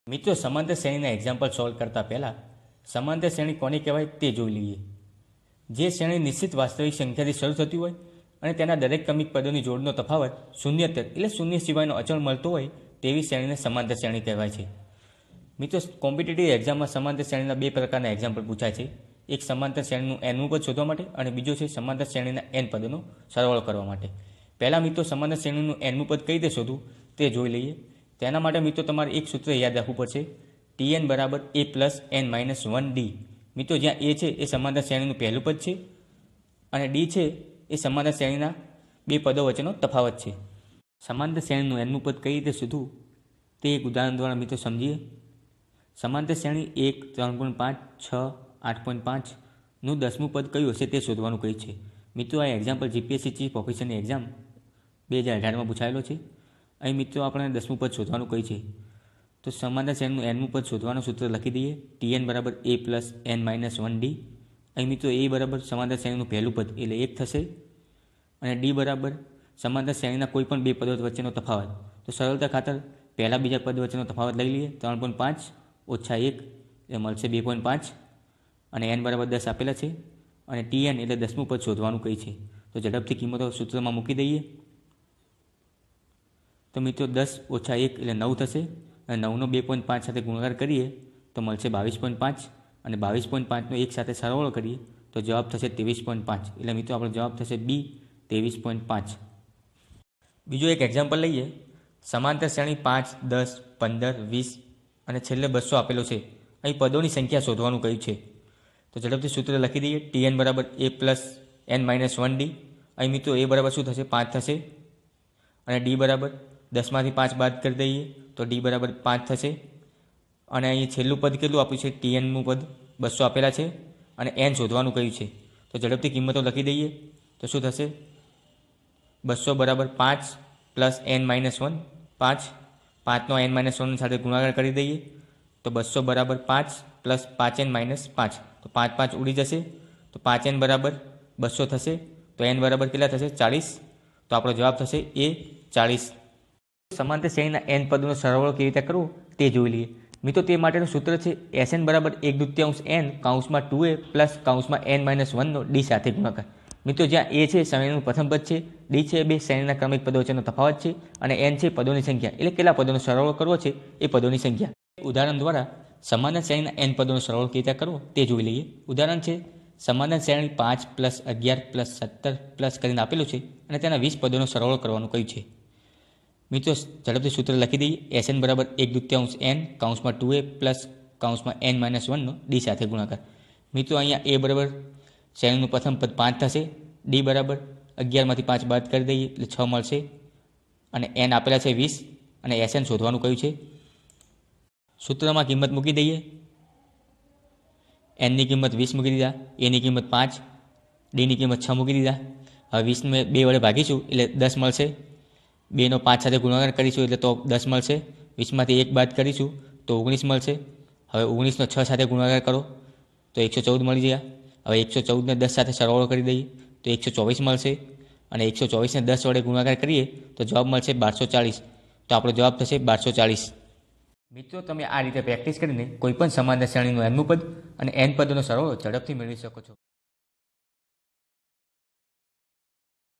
મિત્રો, સમાંતર શ્રેણીના એક્ઝામ્પલ સોલ્વ કરતા પહેલાં સમાંતર શ્રેણી કોને કહેવાય તે જોઈ લઈએ. જે શ્રેણી નિશ્ચિત વાસ્તવિક સંખ્યાથી શરૂ થતી હોય અને તેના દરેક ક્રમિક પદોની જોડનો તફાવત શૂન્યતર એટલે શૂન્ય સિવાયનો અચળ મળતો હોય તેવી શ્રેણીને સમાંતર શ્રેણી કહેવાય છે. મિત્રો, કોમ્પિટિટિવ એક્ઝામમાં સમાંતર શ્રેણીના બે પ્રકારના એક્ઝામ્પલ પૂછાય છે. એક સમાંતર શ્રેણીનું nમું પદ શોધવા માટે અને બીજો છે સમાંતર શ્રેણીના n પદોનો સરવાળો કરવા માટે. પહેલાં મિત્રો, સમાંતર શ્રેણીનું nમું પદ કઈ રીતે શોધવું તે જોઈ લઈએ. તેના માટે મિત્રો તમારે એક સૂત્ર યાદ રાખવું પડશે, Tn બરાબર a plus n minus 1d. મિત્રો, જ્યાં a છે એ સમાંતર શ્રેણીનું પહેલું પદ છે અને d છે એ સમાંતર શ્રેણીના બે પદો વચ્ચેનો તફાવત છે. સમાંતર શ્રેણીનું nમું પદ કઈ રીતે શોધવું તે એક ઉદાહરણ દ્વારા મિત્રો સમજીએ. સમાંતર શ્રેણી 1, 3.5, 6, 8.5નું 10મું પદ કયું હશે તે શોધવાનું કહ્યું છે. મિત્રો, આ એક્ઝામ્પલ જીપીએસસી ચીફ ઓફિસરની એક્ઝામ 2018માં પૂછાયેલો છે. અહીં મિત્રો આપણે 10મું પદ શોધવાનું કહ્યું છે. તો સમાંતર શ્રેણીનું nમું પદ શોધવાનું સૂત્ર લખી દઈએ, Tn બરાબર a plus n minus 1d. અહીં મિત્રો a બરાબર સમાંતર શ્રેણીનું પહેલું પદ એટલે 1 થશે અને d બરાબર સમાંતર શ્રેણીના કોઈ પણ બે પદો વચ્ચેનો તફાવત. તો સરળતા ખાતર પહેલા બીજા પદ વચ્ચેનો તફાવત લઈ લઈએ. 3.5 ઓછા 1 એટલે મળશે 2.5 અને n બરાબર 10 આપેલા છે અને Tn એટલે 10મું પદ શોધવાનું કહી છે. તો ઝડપથી કિંમતો સૂત્રમાં મૂકી દઈએ. તો મિત્રો 10 ઓછા 1 એટલે 9 થશે અને 9નો 2.5 સાથે ગુણાકાર કરીએ તો મળશે 22.5 અને 22.5નો એક સાથે સરવાળો કરીએ તો જવાબ થશે 23.5. એટલે મિત્રો આપણો જવાબ થશે બી 23.5. બીજો એક એક્ઝામ્પલ લઈએ. સમાંતર શ્રેણી 5, 10, 15, 20 અને છેલ્લે 200 આપેલો છે. અહીં પદોની સંખ્યા શોધવાનું કહ્યું છે. તો ઝડપથી સૂત્ર લખી દઈએ, Tn બરાબર a plus n minus 1d. અહીં મિત્રો a બરાબર શું થશે? 5 થશે અને d બરાબર 10માંથી 5 બાદ કરી દઈએ તો d બરાબર 5 થશે અને અહીં છેલ્લું પદ કેટલું આપ્યું છે? Tnનું પદ 200 આપેલા છે અને n શોધવાનું કહ્યું છે. તો ઝડપથી કિંમતો લખી દઈએ તો શું થશે? 200 બરાબર 5 plus n minus 1, 5. 5નો n minus 1 સાથે ગુણાકાર કરી દઈએ તો 200 બરાબર 5 પ્લસ 5n માઇનસ 5. તો 5 5 ઉડી જશે તો 5n બરાબર 200 થશે. તો n બરાબર કેટલા થશે? 40. તો આપણો જવાબ થશે એ 40. સમાંતર શ્રેણીના n પદોનો સરવાળો કેવી રીતે કરવો તે જોઈ લઈએ. મિત્રો, તે માટેનું સૂત્ર છે Sn બરાબર 1/2 n કૌંસમાં 2a પ્લસ કૌંસમાં n માઇનસ 1નો d સાથે ગુણાકાર. મિત્રો, જ્યાં a છે શ્રેણીનું પ્રથમ પદ છે, d છે બે શ્રેણીના ક્રમિક પદો વચ્ચેનો તફાવત છે અને n છે પદોની સંખ્યા એટલે કેટલા પદોનો સરવાળો કરવો છે એ પદોની સંખ્યા. ઉદાહરણ દ્વારા સમાંતર શ્રેણીના n પદોનો સરવાળો કેવી રીતે કરવો તે જોઈ લઈએ. ઉદાહરણ છે સમાંતર શ્રેણી 5 પ્લસ 11 પ્લસ 17 પ્લસ કરીને આપેલું છે અને તેના 20 પદોનો સરવાળો કરવાનું કહ્યું છે. મિત્રો, ઝડપથી સૂત્ર લખી દઈએ, Sn બરાબર 1/2 n કૌંસમાં 2a પ્લસ કૌંસમાં n માઇનસ 1નો d સાથે ગુણાકાર. મિત્રો, અહીંયા a બરાબર શ્રેણીનું પ્રથમ પદ 5 થશે, d બરાબર 11માંથી 5 બાદ કરી દઈએ એટલે 6 મળશે અને n આપેલા છે 20 અને Sn શોધવાનું કહ્યું છે. સૂત્રમાં કિંમત મૂકી દઈએ. nની કિંમત 20 મૂકી દીધા, aની કિંમત 5, dની કિંમત 6 મૂકી દીધા. હવે 20ને 2 વડે ભાગીશું એટલે 10 મળશે. 2નો 5 સાથે ગુણાકાર કરીશું એટલે તો 10 મળશે. 20માંથી 1 બાદ કરીશું તો 19 મળશે. હવે 19નો 6 સાથે ગુણાકાર કરો તો 114 મળી ગયા. હવે 114ને 10 સાથે સરવાળો કરી દઈએ તો 124 મળશે અને 124ને 10 વડે ગુણાકાર કરીએ તો જવાબ મળશે 1240. તો આપણો જવાબ થશે 1240. મિત્રો, તમે આ રીતે પ્રેક્ટિસ કરીને કોઈપણ સમાંતર શ્રેણીનું nમું પદ અને n પદોનો સરવાળો ઝડપથી મેળવી શકો છો.